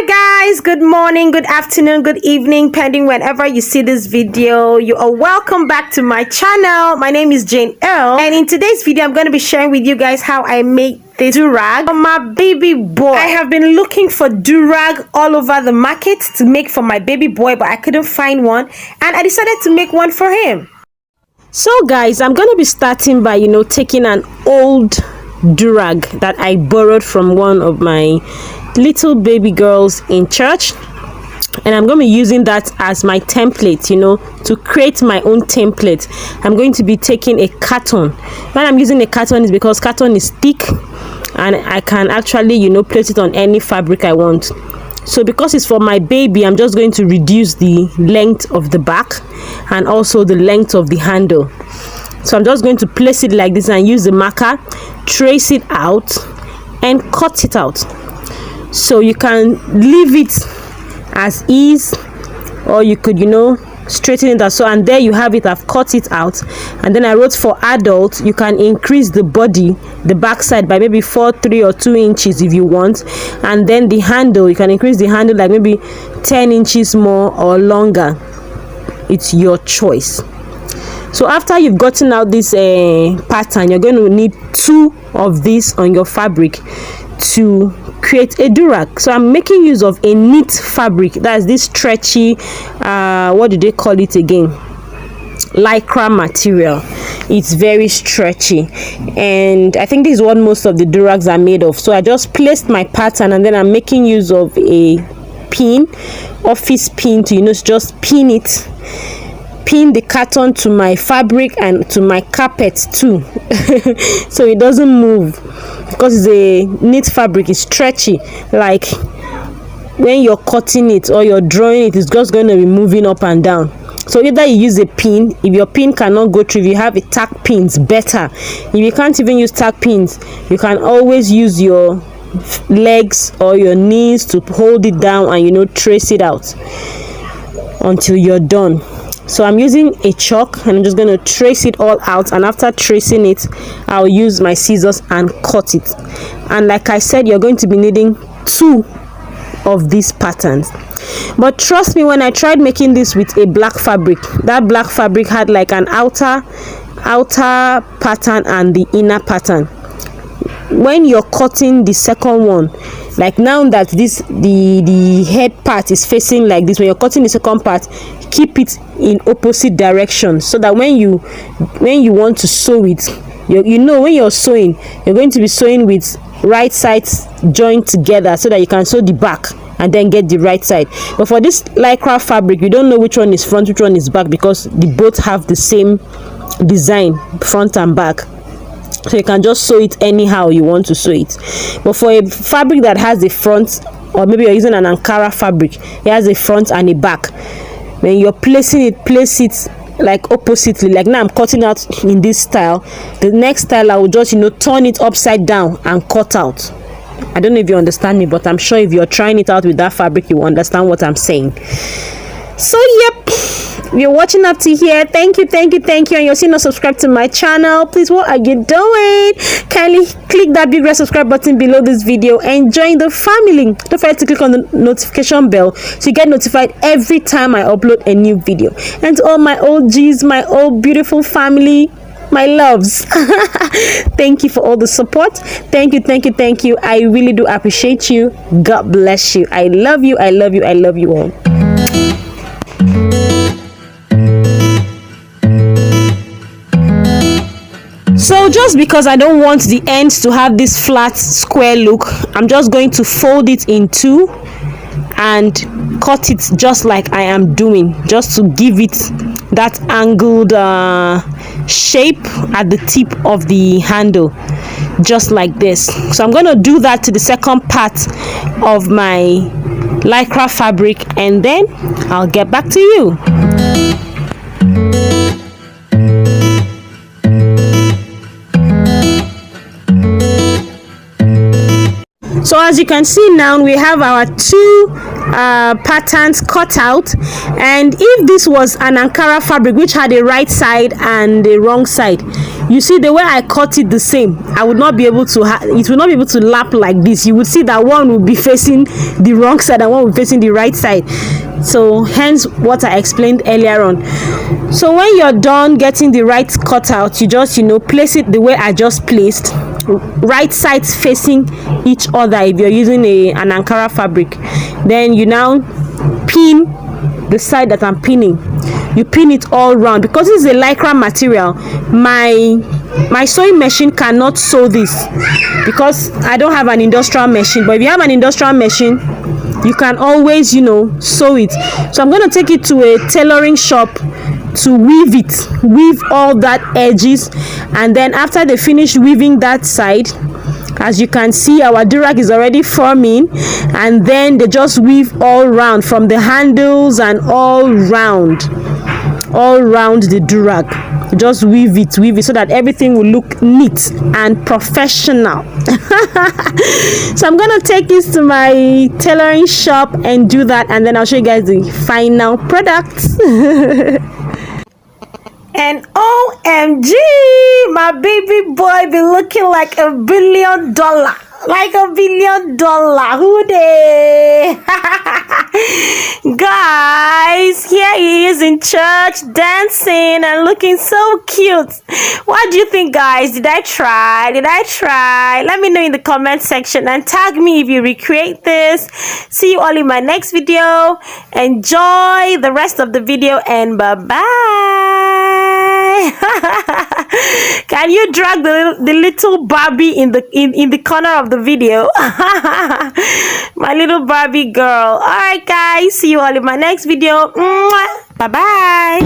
Hi guys, good morning, good afternoon, good evening, pending whenever you see this video. You are welcome back to my channel. My name is Jane L, and in today's video I'm going to be sharing with you guys how I made this durag for my baby boy. I have been looking for durag all over the market to make for my baby boy, but I couldn't find one, and I decided to make one for him. So guys, I'm going to be starting by taking an old durag that I borrowed from one of my little baby girls in church, and I'm going to be using that as my template, to create my own template. I'm going to be taking a carton. When I'm using a carton is because carton is thick and I can actually place it on any fabric I want. So because it's for my baby, I'm just going to reduce the length of the back and also the length of the handle. So I'm just going to place it like this and use the marker, trace it out and cut it out. So you can leave it as is, or you could straighten it out. So, and there you have it. I've cut it out, and then I wrote for adult. You can increase the body, the back side, by maybe 4, 3 or 2 inches if you want, and then the handle, you can increase the handle like maybe 10 inches more or longer. It's your choice. So after you've gotten out this pattern, you're going to need 2 of these on your fabric to create a durag. So I'm making use of a knit fabric. That's this stretchy what do they call it again, lycra material. It's very stretchy, and I think this is what most of the durags are made of. So I just placed my pattern, and then I'm making use of a pin, office pin, to just pin it, pin the carton to my fabric and to my carpet too so it doesn't move, because it's a knit fabric. It's stretchy, like when you're cutting it or you're drawing it, it's just going to be moving up and down. So either you use a pin. If your pin cannot go through, if you have a tack pins, better. If you can't even use tack pins, you can always use your legs or your knees to hold it down and trace it out until you're done. So I'm using a chalk, and I'm just going to trace it all out, and after tracing it, I'll use my scissors and cut it. And like I said, you're going to be needing 2 of these patterns. But trust me, when I tried making this with a black fabric, that black fabric had like an outer pattern and the inner pattern. When you're cutting the second one, like now that the head part is facing like this, when you're cutting the second part, keep it in opposite direction, so that when you want to sew it, when you're sewing, you're going to be sewing with right sides joined together, so that you can sew the back and then get the right side. But for this lycra fabric, you don't know which one is front, which one is back, because they both have the same design, front and back. So you can just sew it anyhow you want to sew it. But for a fabric that has a front, or maybe you're using an Ankara fabric, it has a front and a back. When you're placing it, place it like oppositely. Like now I'm cutting out in this style. The next style I will just turn it upside down and cut out. I don't know if you understand me, but I'm sure if you're trying it out with that fabric, you understand what I'm saying. So yep, you're watching up to here. Thank you, and you're still not subscribed to my channel, please, what are you doing? Kindly click that big red subscribe button below this video and join the family. Don't forget to click on the notification bell so you get notified every time I upload a new video. And to all my OGs, my old beautiful family, my loves, thank you for all the support. Thank you. I really do appreciate you. God bless you. I love you all. So just because I don't want the ends to have this flat square look, I'm just going to fold it in 2 and cut it just like I am doing, just to give it that angled shape at the tip of the handle, just like this. So I'm going to do that to the second part of my lycra fabric, and then I'll get back to you. So as you can see now, we have our two patterns cut out, and if this was an Ankara fabric which had a right side and the wrong side, you see the way I cut it the same, I would not be able to it will not be able to lap like this. You would see that one will be facing the wrong side and one will be facing the right side. So hence what I explained earlier on. So when you're done getting the right cutout, you just place it the way I just placed, right sides facing each other if you're using an Ankara fabric. Then you now pin the side that I'm pinning. You pin it all round. Because this is a lycra material, my sewing machine cannot sew this because I don't have an industrial machine. But if you have an industrial machine, you can always sew it. So I'm going to take it to a tailoring shop to weave all that edges, and then after they finish weaving that side, as you can see, our durag is already forming, and then they just weave all round from the handles and all round the durag. Just weave it so that everything will look neat and professional. So I'm gonna take this to my tailoring shop and do that, and then I'll show you guys the final product. And OMG, my baby boy be looking like $1 billion. Like $1 billion. Who dey? Guys, here he is in church dancing and looking so cute. What do you think, guys? Did I try? Let me know in the comment section and tag me if you recreate this. See you all in my next video. Enjoy the rest of the video and bye-bye. Can you drag the little Barbie in the corner of the video? My little Barbie girl. Alright guys, see you all in my next video. Bye bye.